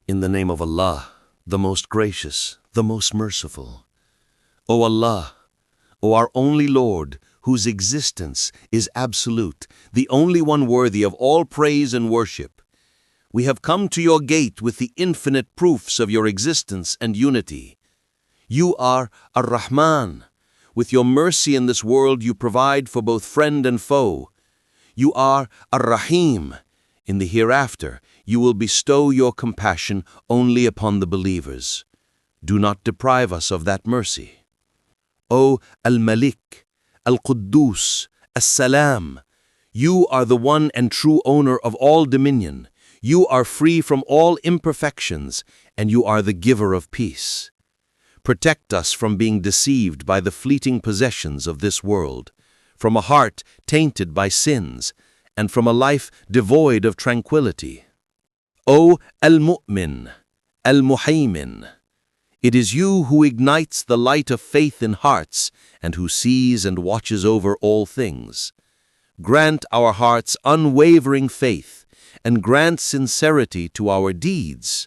In the name of Allah, the most gracious, the most merciful. O Allah, O our only Lord, whose existence is absolute, the only one worthy of all praise and worship, we have come to your gate with the infinite proofs of your existence and unity. You are ar-Rahmân. With your mercy in this world you provide for both friend and foe. You are ar-Rahîm. In the hereafter, you will bestow your compassion only upon the believers. Do not deprive us of that mercy. O al-Malik, al-Quddûs, as-Salâm, you are the one and true owner of all dominion. You are free from all imperfections, and you are the giver of peace. Protect us from being deceived by the fleeting possessions of this world, from a heart tainted by sins, and from a life devoid of tranquility. O al-Mu'min, al-Muhaymin, it is you who ignites the light of faith in hearts and who sees and watches over all things. Grant our hearts unwavering faith and grant sincerity to our deeds.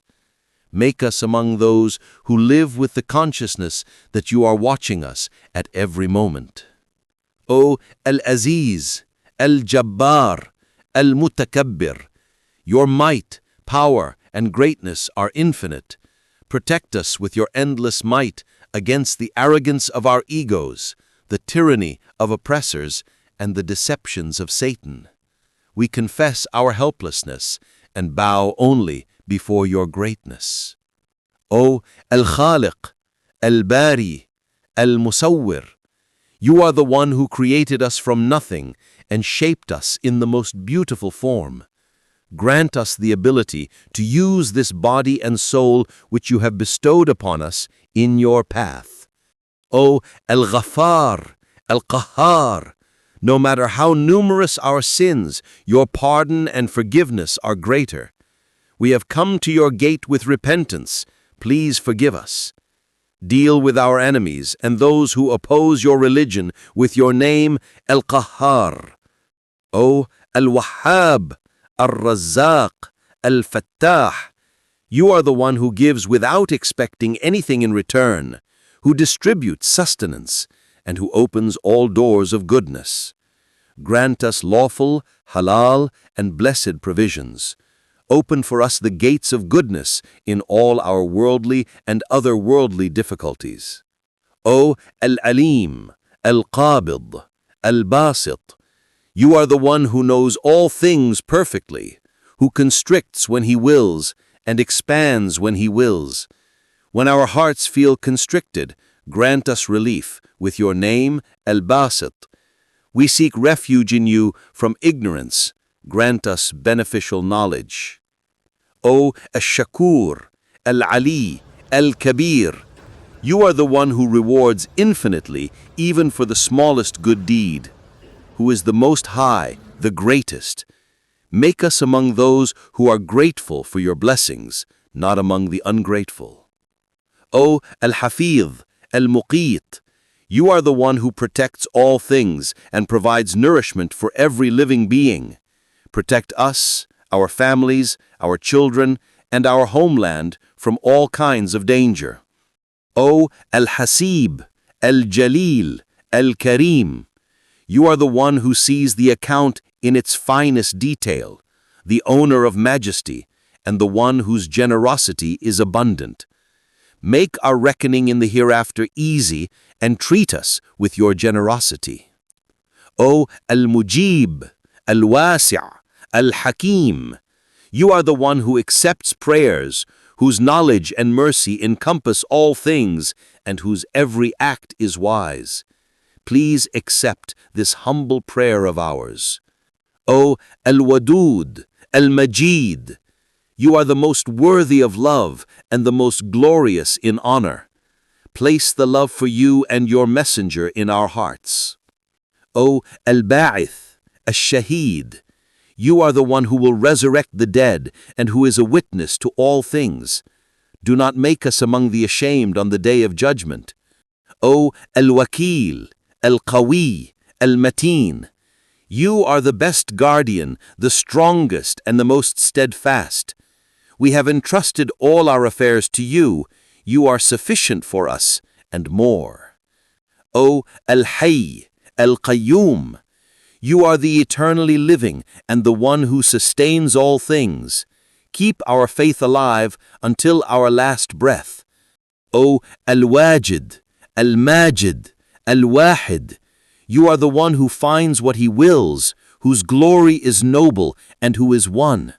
Make us among those who live with the consciousness that you are watching us at every moment. O al-Aziz, al-Jabbar, al-Mutakabbir, your might, power, and greatness are infinite. Protect us with your endless might against the arrogance of our egos, the tyranny of oppressors, and the deceptions of Satan. We confess our helplessness and bow only before your greatness. O al-Khaliq, al-Bari, al-Musawwir, you are the one who created us from nothing and shaped us in the most beautiful form. Grant us the ability to use this body and soul which you have bestowed upon us in your path. O al-Ghaffar, al-Qahhar, no matter how numerous our sins, your pardon and forgiveness are greater. We have come to your gate with repentance. Please forgive us. Deal with our enemies and those who oppose your religion with your name, al-Qahhar. O al-Wahhab, ar-Razzaq, al-Fattah, you are the one who gives without expecting anything in return, who distributes sustenance, and who opens all doors of goodness. Grant us lawful, halal, and blessed provisions. Open for us the gates of goodness in all our worldly and otherworldly difficulties. O al-Alim, al-Qabid, al-Basit, you are the one who knows all things perfectly, who constricts when he wills and expands when he wills. When our hearts feel constricted, grant us relief with your name, al-Basit. We seek refuge in you from ignorance. Grant us beneficial knowledge. O al-Shakur, al-Ali, al-Kabir, you are the one who rewards infinitely even for the smallest good deed, who is the Most High, the greatest. Make us among those who are grateful for your blessings, not among the ungrateful. O al-Hafidh, al-Muqit, you are the one who protects all things and provides nourishment for every living being. Protect us, our families, our children, and our homeland from all kinds of danger. O al-Hasib, al-Jalil, al-Karim, you are the one who sees the account in its finest detail, the owner of majesty, and the one whose generosity is abundant. Make our reckoning in the hereafter easy and treat us with your generosity. O al-Mujib, al-Wasi', al-Hakim, you are the one who accepts prayers, whose knowledge and mercy encompass all things, and whose every act is wise. Please accept this humble prayer of ours. O al-Wadud, al-Majid, you are the most worthy of love and the most glorious in honor. Place the love for you and your messenger in our hearts. O al-Ba'ith, al-Shaheed, you are the one who will resurrect the dead and who is a witness to all things. Do not make us among the ashamed on the day of judgment. O al-Wakil, al-Qawi, al-Mateen, you are the best guardian, the strongest and the most steadfast. we have entrusted all our affairs to you. You are sufficient for us, and more. O al-Hayy, al-Qayyum, you are the eternally living and the one who sustains all things. Keep our faith alive until our last breath. O al-Wajid, al-Majid, al-Wahid, you are the one who finds what he wills, whose glory is noble and who is one.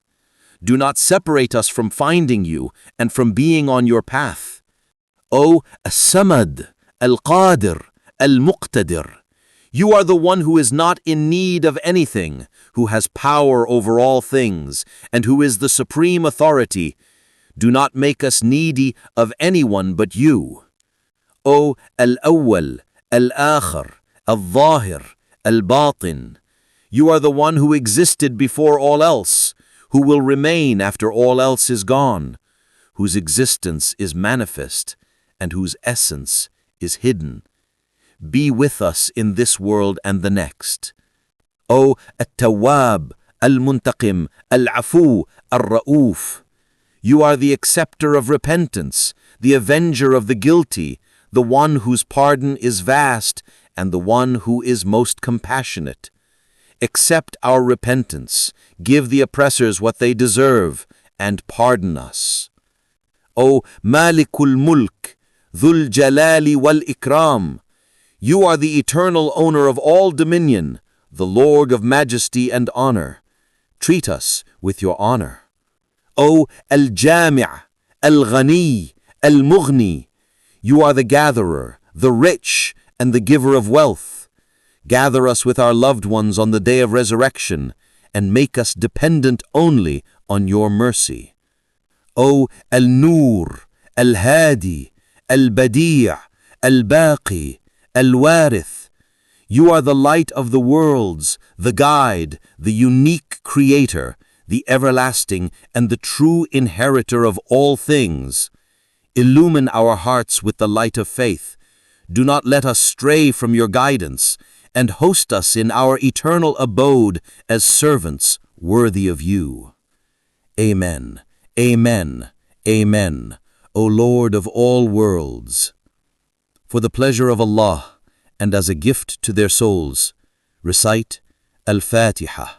Do not separate us from finding you and from being on your path. O as-Samad, al-Qadir, al-Muqtadir, you are the one who is not in need of anything, who has power over all things, and who is the supreme authority. Do not make us needy of anyone but you. O al-Awwal, al-Akhir, al-Zahir, al-Batin, you are the one who existed before all else, who will remain after all else is gone, whose existence is manifest, and whose essence is hidden. Be with us in this world and the next. O at-Tawwab, al-Muntaqim, al-Afu, al-Ra'uf, you are the acceptor of repentance, the avenger of the guilty, the one whose pardon is vast, and the one who is most compassionate. Accept our repentance, give the oppressors what they deserve, and pardon us. O Malikul Mulk, Dhul Jalali wal Ikram, you are the eternal owner of all dominion, the Lord of majesty and honor. Treat us with your honor. O Al-Jami', Al-Ghani, Al-Mughni, you are the gatherer, the rich, and the giver of wealth. Gather us with our loved ones on the day of resurrection, and make us dependent only on your mercy. O Al-Nur, Al-Hadi, Al-Badi', Al-Baqi, Al-Warith, you are the light of the worlds, the guide, the unique creator, the everlasting and the true inheritor of all things. Illumine our hearts with the light of faith. Do not let us stray from your guidance, and host us in our eternal abode as servants worthy of you. Amen, Amen, Amen, O Lord of all worlds. For the pleasure of Allah, and as a gift to their souls, recite Al-Fatiha.